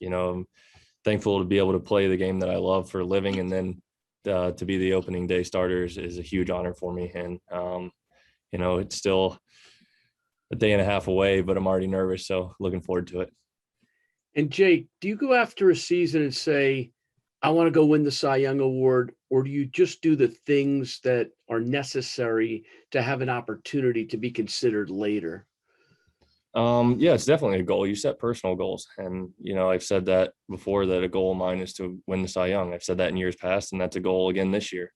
I'm thankful to be able to play the game that I love for a living, and then to be the opening day starter is a huge honor for me. And it's still a day and a half away, but I'm already nervous, so looking forward to it. And Jake, do you go after a season and say, I want to go win the Cy Young Award, or do you just do the things that are necessary to have an opportunity to be considered later? Yeah, it's definitely a goal. You set personal goals. And, I've said that before, that a goal of mine is to win the Cy Young. I've said that in years past, and that's a goal again this year.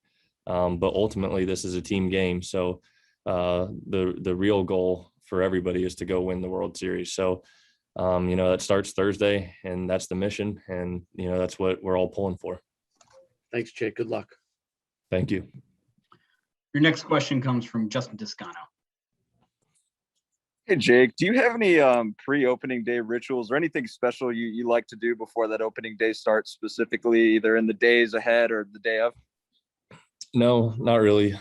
But ultimately, this is a team game. So the real goal for everybody is to go win the World Series. So, that starts Thursday, and that's the mission. And, that's what we're all pulling for. Thanks, Jake. Good luck. Thank you. Your next question comes from Justin Toscano. Hey, Jake, do you have any pre-opening day rituals or anything special you like to do before that opening day starts, specifically either in the days ahead or the day of? No, not really.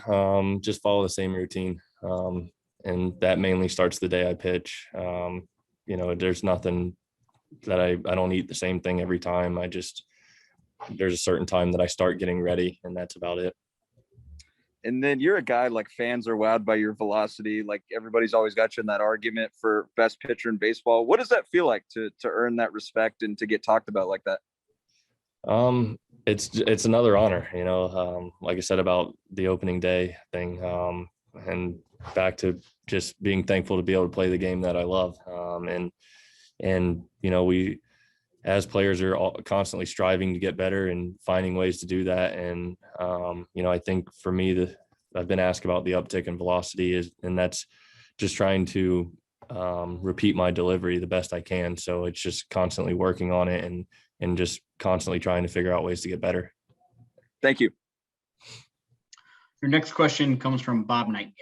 Just follow the same routine. And that mainly starts the day I pitch. There's nothing that I don't eat the same thing every time. There's a certain time that I start getting ready, and that's about it. And then you're a guy, like, fans are wowed by your velocity. Like, everybody's always got you in that argument for best pitcher in baseball. What does that feel like to earn that respect and to get talked about like that? It's another honor, like I said about the opening day thing, and back to just being thankful to be able to play the game that I love. We as players are constantly striving to get better and finding ways to do that. And, I think for me, I've been asked about the uptick in velocity and that's just trying to repeat my delivery the best I can. So it's just constantly working on it and just constantly trying to figure out ways to get better. Thank you. Your next question comes from Bob Nightingale.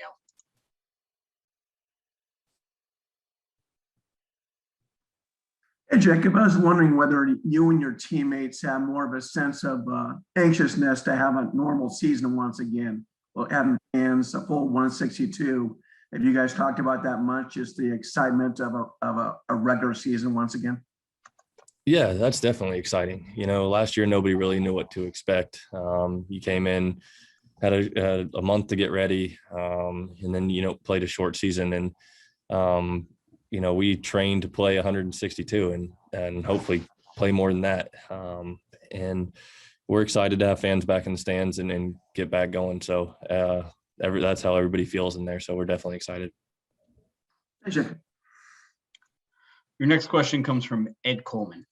Hey, Jacob, I was wondering whether you and your teammates have more of a sense of anxiousness to have a normal season once again. Well, having fans, a full 162. Have you guys talked about that much? Just the excitement of a regular season once again? Yeah, that's definitely exciting. Last year, nobody really knew what to expect. You came in, had a month to get ready, and then, played a short season. And, we trained to play 162 and hopefully play more than that. And we're excited to have fans back in the stands and get back going. So that's how everybody feels in there. So we're definitely excited. Thanks, Jake. Your next question comes from Ed Coleman.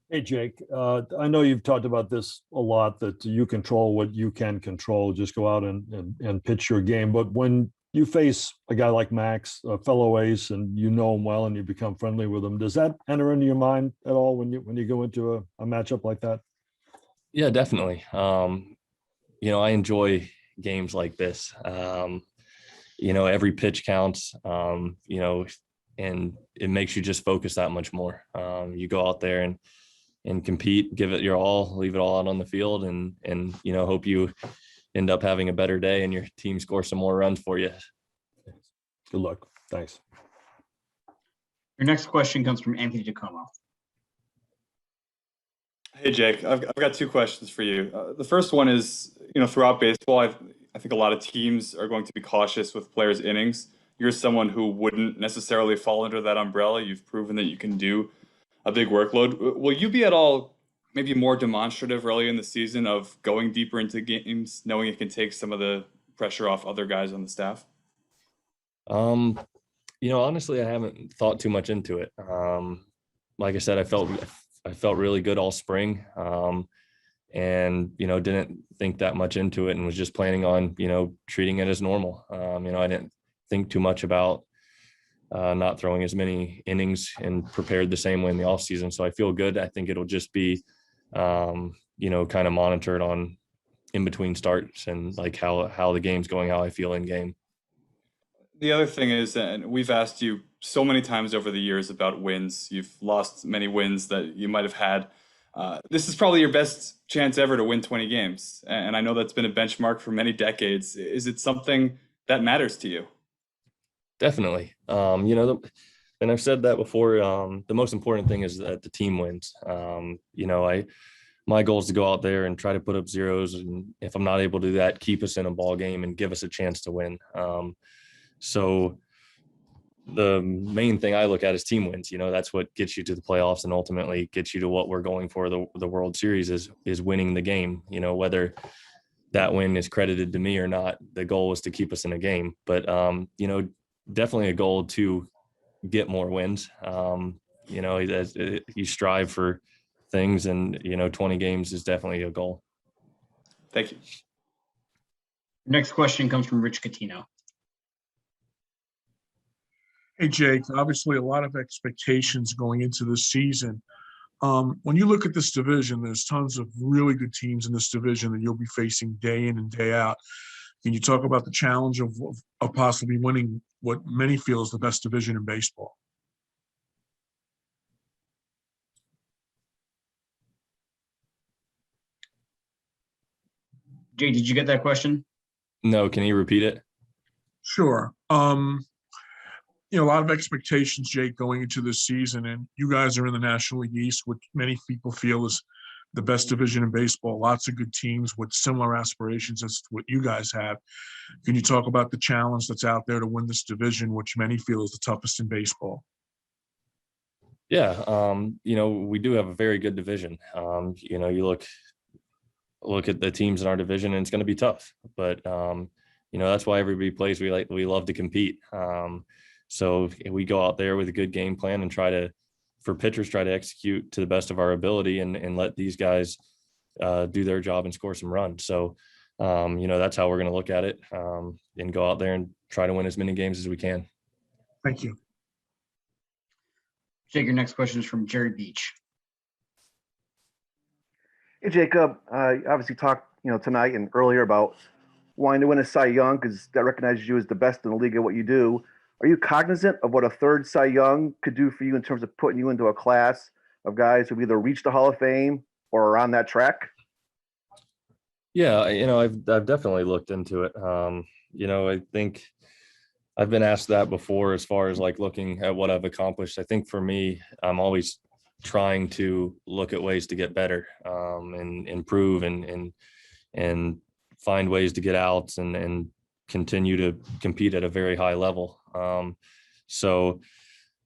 Hey, Jake, I know you've talked about this a lot, that you control what you can control, just go out and pitch your game. But when you face a guy like Max, a fellow ace, and you know him well and you become friendly with him, does that enter into your mind at all when you go into a matchup like that? Yeah, definitely. I enjoy games like this. Every pitch counts, and it makes you just focus that much more. You go out there and compete, give it your all, leave it all out on the field, and hope you end up having a better day and your team scores some more runs for you. Good luck. Thanks. Your next question comes from Anthony DiComo. Hey, Jake, I've got two questions for you. The first one is, throughout baseball, I think a lot of teams are going to be cautious with players' innings. You're someone who wouldn't necessarily fall under that umbrella. You've proven that you can do a big workload. Will you be at all maybe more demonstrative early in the season of going deeper into games, knowing it can take some of the pressure off other guys on the staff? Honestly, I haven't thought too much into it. Like I said, I felt really good all spring, and didn't think that much into it and was just planning on treating it as normal. I didn't think too much about not throwing as many innings and prepared the same way in the off season. So I feel good. I think it'll just be kind of monitored on in between starts and like how the game's going, how I feel in game. The other thing is, and we've asked you so many times over the years about wins. You've lost many wins that you might have had. This is probably your best chance ever to win 20 games. And I know that's been a benchmark for many decades. Is it something that matters to you? Definitely. and I've said that before. The most important thing is that the team wins. My goal is to go out there and try to put up zeros, and if I'm not able to do that, keep us in a ball game and give us a chance to win. So the main thing I look at is team wins. That's what gets you to the playoffs and ultimately gets you to what we're going for. The World Series is winning the game. Whether that win is credited to me or not, the goal was to keep us in a game. But definitely a goal to get more wins. You strive for things, and 20 games is definitely a goal. Thank you. Next question comes from Rich Catino. Hey, Jake, obviously a lot of expectations going into this season. When you look at this division, there's tons of really good teams in this division that you'll be facing day in and day out. Can you talk about the challenge of possibly winning what many feel is the best division in baseball? Jay, did you get that question? No, can you repeat it? Sure. A lot of expectations, Jake, going into this season, and you guys are in the National League East, which many people feel is the best division in baseball. Lots of good teams with similar aspirations as to what you guys have. Can you talk about the challenge that's out there to win this division, which many feel is the toughest in baseball? Yeah, we do have a very good division. You look at the teams in our division, and it's going to be tough. But that's why everybody plays. We love to compete. So we go out there with a good game plan and try to execute to the best of our ability and let these guys do their job and score some runs. So, that's how we're going to look at it, and go out there and try to win as many games as we can. Thank you. Jake, your next question is from Jerry Beach. Hey, Jacob, you obviously talked, tonight and earlier about wanting to win a Cy Young because that recognizes you as the best in the league at what you do. Are you cognizant of what a third Cy Young could do for you in terms of putting you into a class of guys who've either reached the Hall of Fame or are on that track? Yeah, I've definitely looked into it. I think I've been asked that before as far as like looking at what I've accomplished. I think for me, I'm always trying to look at ways to get better, and improve and find ways to get outs and continue to compete at a very high level. So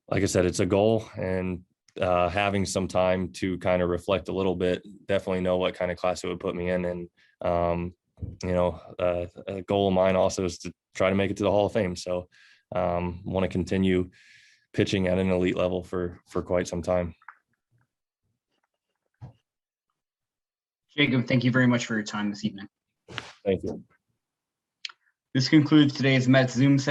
like I said, it's a goal, and having some time to kind of reflect a little bit, definitely know what kind of class it would put me in. And, a goal of mine also is to try to make it to the Hall of Fame. So want to continue pitching at an elite level for quite some time. Jacob, thank you very much for your time this evening. Thank you. This concludes today's Mets Zoom session.